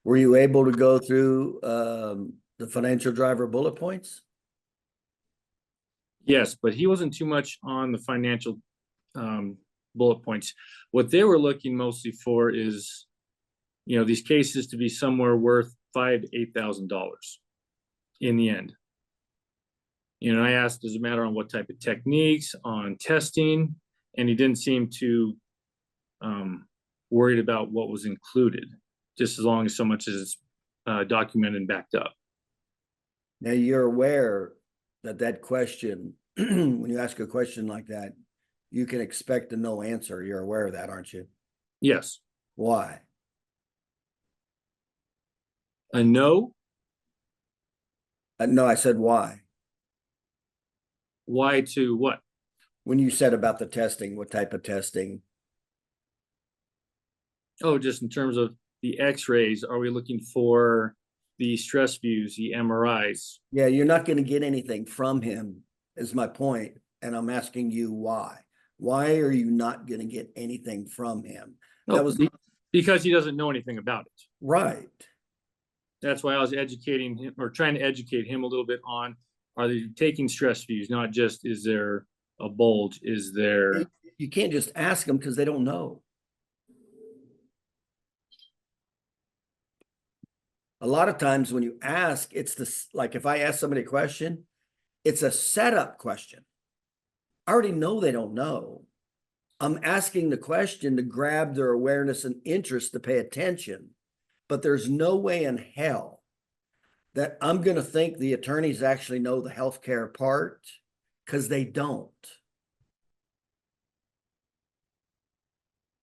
Were you able to go through the financial driver bullet points? Yes, but he wasn't too much on the financial bullet points. What they were looking mostly for is, these cases to be somewhere worth $5,000 to $8,000 in the end. I asked, does it matter on what type of techniques, on testing, and he didn't seem too worried about what was included, just as long as so much is documented and backed up. Now you're aware that question, when you ask a question like that, you can expect a no answer. You're aware of that, aren't you? Yes. Why? A no? No, I said why. Why to what? When you said about the testing, what type of testing? Oh, just in terms of the x-rays, are we looking for the stress views, the MRIs? Yeah, you're not going to get anything from him, is my point. And I'm asking you why. Why are you not going to get anything from him? That was because he doesn't know anything about it. Right. That's why I was educating him, or trying to educate him a little bit on, are they taking stress views? Not just, is there a bulge? Is there... You can't just ask them because they don't know. A lot of times when you ask, it's this, like if I ask somebody a question, it's a setup question. I already know they don't know. I'm asking the question to grab their awareness and interest to pay attention, but there's no way in hell that I'm going to think the attorneys actually know the healthcare part, because they don't.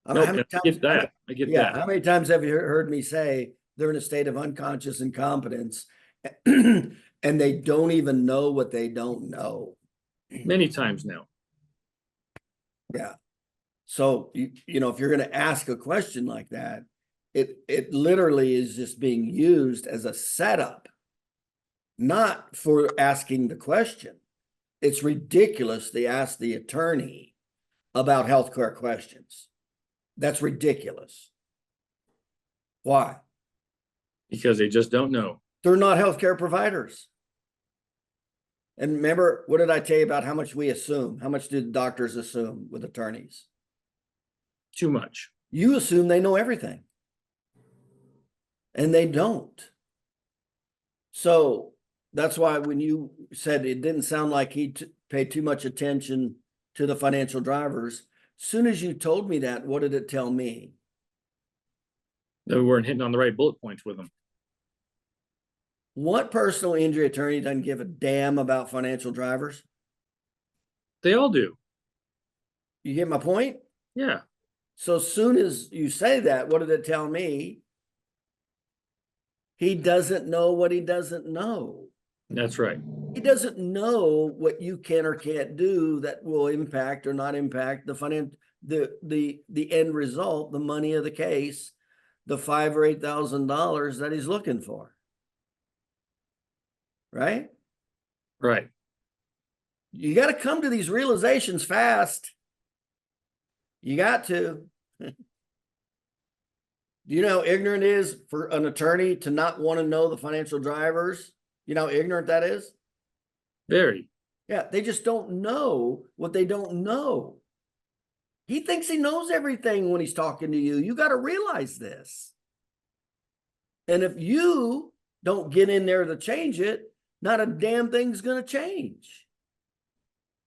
I get that. How many times have you heard me say they're in a state of unconscious incompetence and they don't even know what they don't know? Many times now. Yeah. So, if you're going to ask a question like that, it literally is just being used as a setup, not for asking the question. It's ridiculous to ask the attorney about healthcare questions. That's ridiculous. Why? Because they just don't know. They're not healthcare providers. And remember, what did I tell you about how much we assume? How much do doctors assume with attorneys? Too much. You assume they know everything. And they don't. So that's why when you said it didn't sound like he paid too much attention to the financial drivers, as soon as you told me that, what did it tell me? That we weren't hitting on the right bullet points with them. What personal injury attorney doesn't give a damn about financial drivers? They all do. You get my point? Yeah. So as soon as you say that, what did it tell me? He doesn't know what he doesn't know. That's right. He doesn't know what you can or can't do that will impact or not impact the end result, the money of the case, the $5,000 or $8,000 that he's looking for. Right? Right. You got to come to these realizations fast. You got to. Do you know how ignorant it is for an attorney to not want to know the financial drivers? You know how ignorant that is? Very. Yeah, they just don't know what they don't know. He thinks he knows everything when he's talking to you. You got to realize this. And if you don't get in there to change it, not a damn thing's going to change.